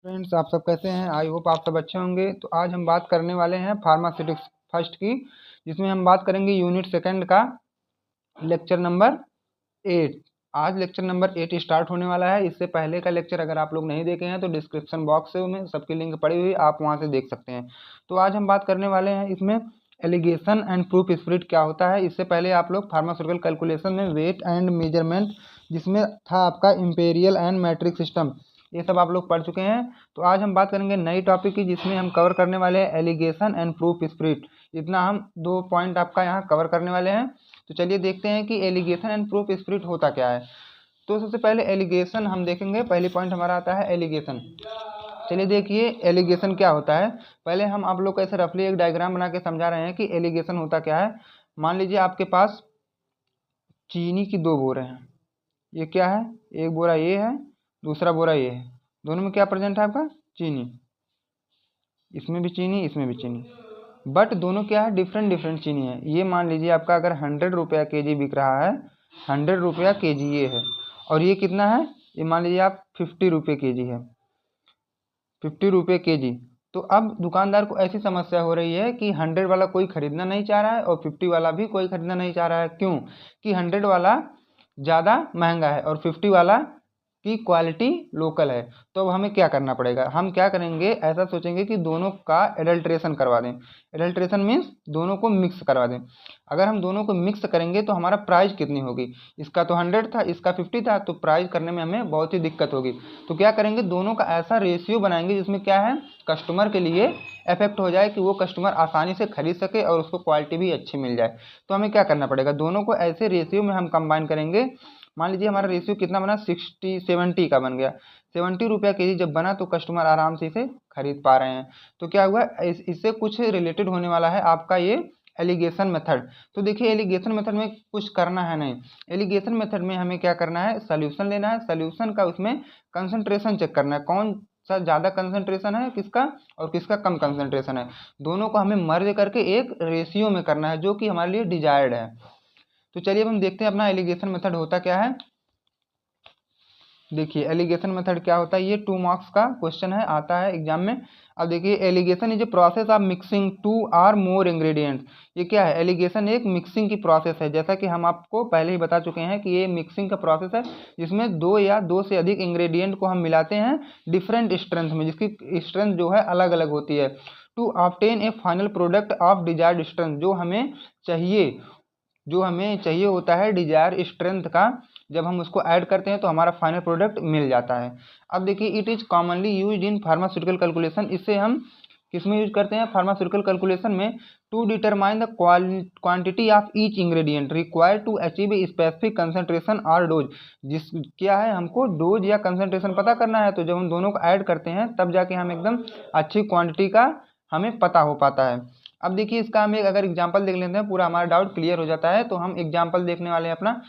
Friends, आप सब कैसे हैं? आई होप आप सब अच्छे होंगे। तो आज हम बात करने वाले हैं फार्मास्यूटिक्स फर्स्ट की, जिसमें हम बात करेंगे यूनिट सेकंड का लेक्चर नंबर 8। आज लेक्चर नंबर 8 स्टार्ट होने वाला है। इससे पहले का लेक्चर अगर आप लोग नहीं देखे हैं तो डिस्क्रिप्शन बॉक्स में सबकी लिंक पड़ी हुई, आप वहां से देख सकते हैं। तो आज हम बात करने वाले हैं इसमें एलिगेशन एंड प्रूफ स्प्लिट क्या होता है। इससे पहले आप लोग फार्मास्यूटिकल कैलकुलेशन में वेट एंड मेजरमेंट, जिसमें था आपका इंपेरियल एंड मैट्रिक सिस्टम, ये सब आप लोग पढ़ चुके हैं। तो आज हम बात करेंगे नई टॉपिक की, जिसमें हम कवर करने वाले हैं एलिगेशन एंड प्रूफ स्प्लिट। इतना हम 2 पॉइंट आपका यहाँ कवर करने वाले हैं। तो चलिए देखते हैं कि एलिगेशन एंड प्रूफ स्प्लिट होता क्या है। तो सबसे पहले एलिगेशन हम देखेंगे। पहली पॉइंट हमारा आता है एलिगेशन। चलिए देखिए एलिगेशन क्या होता है। पहले हम आप लोग को ऐसे रफली एक डायग्राम बना के समझा रहे हैं कि एलिगेशन होता क्या है। मान लीजिए आपके पास चीनी की 2 बोरे हैं। ये क्या है? एक बोरा ये है, दूसरा बोरा ये है। दोनों में क्या प्रेजेंट है आपका? चीनी। इसमें भी चीनी, इसमें भी चीनी, बट दोनों क्या है? डिफरेंट डिफरेंट चीनी है। ये मान लीजिए आपका अगर 100 रुपया के जी बिक रहा है, 100 रुपया के जी ये है, और ये कितना है? ये मान लीजिए आप 50 रुपये के जी है, 50 रुपये के जी। तो अब दुकानदार को ऐसी समस्या हो रही है कि 100 वाला कोई खरीदना नहीं चाह रहा है और 50 वाला भी कोई खरीदना नहीं चाह रहा है। क्यों? कि 100 वाला ज़्यादा महंगा है और 50 वाला की क्वालिटी लोकल है। तो अब हमें क्या करना पड़ेगा? हम क्या करेंगे, ऐसा सोचेंगे कि दोनों का एडल्ट्रेशन करवा दें। एडल्ट्रेशन मीन्स दोनों को मिक्स करवा दें। अगर हम दोनों को मिक्स करेंगे तो हमारा प्राइस कितनी होगी? इसका तो 100 था, इसका 50 था, तो प्राइस करने में हमें बहुत ही दिक्कत होगी। तो क्या करेंगे, दोनों का ऐसा रेशियो बनाएंगे जिसमें क्या है, कस्टमर के लिए इफेक्ट हो जाए कि वो कस्टमर आसानी से खरीद सके और उसको क्वालिटी भी अच्छी मिल जाए। तो हमें क्या करना पड़ेगा, दोनों को ऐसे रेशियो में हम कंबाइन करेंगे। मान लीजिए हमारा रेशियो कितना बना, 60-70 का बन गया। 70 रुपया के जी जब बना तो कस्टमर आराम से इसे खरीद पा रहे हैं। तो क्या हुआ, इससे कुछ रिलेटेड होने वाला है आपका ये एलिगेशन मेथड। तो देखिए एलिगेशन मेथड में कुछ करना है नहीं। एलिगेशन मेथड में हमें क्या करना है, सोल्यूशन लेना है। सोल्यूशन का उसमें कंसंट्रेशन चेक करना है, कौन सा ज़्यादा कंसंट्रेशन है किसका और किसका कम कंसंट्रेशन है। दोनों को हमें मर्ज करके एक रेशियो में करना है जो कि हमारे लिए डिजायर्ड है। तो चलिए अब हम देखते हैं अपना एलिगेशन मेथड होता क्या है। देखिए एलिगेशन मेथड क्या होता है, ये 2 मार्क्स का क्वेश्चन है, आता है एग्जाम में। अब देखिए alligation is a process of mixing 2 और मोर इंग्रेडिएंट्स। ये क्या है, एलिगेशन एक मिक्सिंग की प्रोसेस है। जैसा कि हम आपको पहले ही बता चुके हैं कि ये मिक्सिंग का प्रोसेस है जिसमें 2 या 2 से अधिक इंग्रेडिएंट को हम मिलाते हैं डिफरेंट स्ट्रेंथ में, जिसकी स्ट्रेंथ जो है अलग अलग होती है, to obtain a final product of desired strength. जो हमें चाहिए होता है डिजायर स्ट्रेंथ का, जब हम उसको ऐड करते हैं तो हमारा फाइनल प्रोडक्ट मिल जाता है। अब देखिए it is commonly used in pharmaceutical calculation. इससे हम किस में यूज करते हैं, फार्मास्यूटिकल कैलकुलेशन में, to determine the quantity of each ingredient required to achieve a specific concentration और डोज। जिस क्या है, हमको डोज या कंसंट्रेशन पता करना है। तो जब हम दोनों को ऐड करते हैं तब जाके हम एकदम अच्छी क्वांटिटी का हमें पता हो पाता है। अब देखिए इसका हम एक अगर एग्जांपल देख लेते हैं, पूरा हमारा डाउट क्लियर हो जाता है। तो हम एग्जांपल देखने वाले हैं अपना।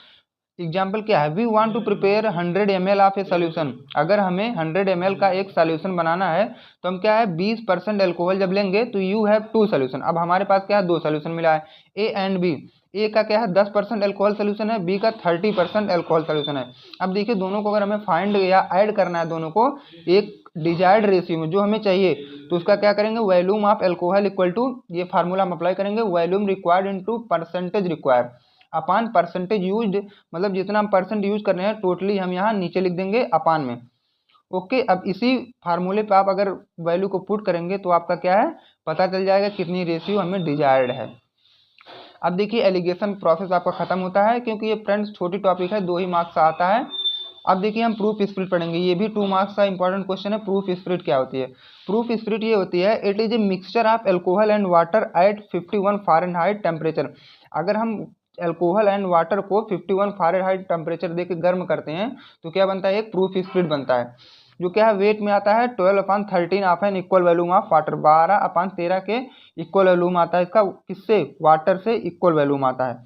एग्जाम्पल क्या है, we want to prepare 100 ml of a solution. अगर हमें 100 ml का एक सोल्यूशन बनाना है तो हम क्या है, 20% एल्कोहल जब लेंगे तो यू हैव 2 सोल्यूशन। अब हमारे पास क्या है, 2 सोल्यूशन मिला है, ए एंड बी। ए का क्या है 10% एल्कोहल सोल्यूशन है, बी का 30% एल्कोहल सोल्यूशन है। अब देखिए दोनों को अगर हमें फाइंड या ऐड करना है दोनों को एक डिजायर्ड रेशियो में जो हमें चाहिए, तो उसका क्या करेंगे, volume of alcohol equal to, ये फार्मूला हम अप्लाई करेंगे, volume required into percentage required upon percentage used. मतलब जितना हम परसेंट यूज कर रहे हैं टोटली हम यहाँ नीचे लिख देंगे अपान में। ओके, अब इसी फार्मूले पे आप अगर वैल्यू को पुट करेंगे तो आपका क्या है, पता चल जाएगा कितनी रेशियो हमें डिजायर्ड है। अब देखिए एलिगेशन प्रोसेस आपका खत्म होता है, क्योंकि ये फ्रेंड्स छोटी टॉपिक है, 2 ही मार्क्स का आता है। अब देखिए हम प्रूफ स्प्लिट पढ़ेंगे, ये भी 2 मार्क्स का इंपॉर्टेंट क्वेश्चन है। प्रूफ स्प्लिट क्या होती है? प्रूफ स्प्लिट ये होती है, it is a mixture of alcohol and water at 51 Fahrenheit temperature. अगर हम एल्कोहल एंड वाटर को 51 फ़ारेनहाइट टेम्परेचर देके गर्म करते हैं तो क्या बनता है, एक प्रूफ स्प्लिट बनता है, जो क्या है वेट में आता है 12/13 of an equal volume of water. 12/13 के इक्वल वॉल्यूम आता है इसका, किससे, वाटर से इक्वल वॉल्यूम आता है।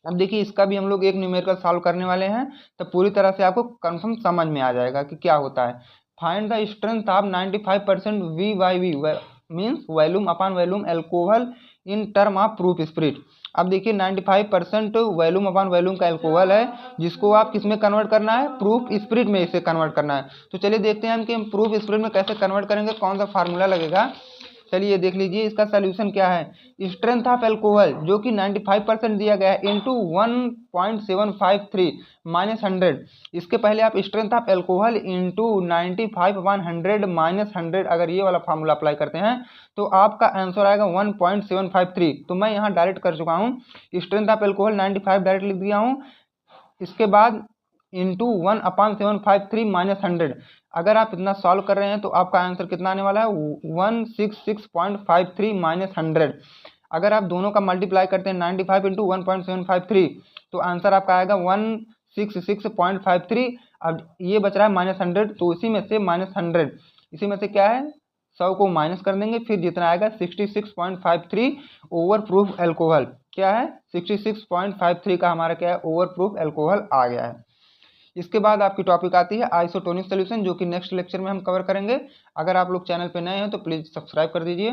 अब देखिए इसका भी हम लोग एक न्यूमेरिकल सॉल्व करने वाले हैं, तब पूरी तरह से आपको कंफर्म समझ में आ जाएगा कि क्या होता है। Find the strength of 95% v by v means volume upon volume alcohol in term of proof spirit. अब देखिए 95% वॉल्यूम अपॉन वॉल्यूम का अल्कोहल है, जिसको आप किस में कन्वर्ट करना है, प्रूफ स्प्रिट में इसे कन्वर्ट करना है। तो चलिए देखते हैं हम कि हम प्रूफ स्प्रिट में कैसे कन्वर्ट करेंगे, कौन सा फार्मूला लगेगा। चलिए देख लीजिए इसका सोल्यूशन क्या है। स्ट्रेंथ ऑफ अल्कोहल जो कि 95% दिया गया है इंटू 1.753 माइनस 100। इसके पहले आप strength of alcohol into 95/100 minus 100 अगर ये वाला फार्मूला अप्लाई करते हैं तो आपका आंसर आएगा 1.753। तो मैं यहाँ डायरेक्ट कर चुका हूँ, स्ट्रेंथ ऑफ अल्कोहल 95 डायरेक्ट लिख दिया हूँ, इसके बाद इंटू 1/753 माइनस 100। अगर आप इतना सॉल्व कर रहे हैं तो आपका आंसर कितना आने वाला है 166.53 माइनस 100। अगर आप दोनों का मल्टीप्लाई करते हैं 95 इंटू 1.753 तो आंसर आपका आएगा 166.53। अब ये बच रहा है माइनस 100, तो इसी में से माइनस 100 इसी में से क्या है 100 को माइनस कर देंगे, फिर जितना आएगा 66.53 ओवर प्रूफ एल्कोहल। क्या है 66.53 का हमारा क्या है ओवर प्रूफ एल्कोहल आ गया है। इसके बाद आपकी टॉपिक आती है आइसोटोनिक सोल्यूशन, जो कि नेक्स्ट लेक्चर में हम कवर करेंगे। अगर आप लोग चैनल पे नए हैं तो प्लीज़ सब्सक्राइब कर दीजिए।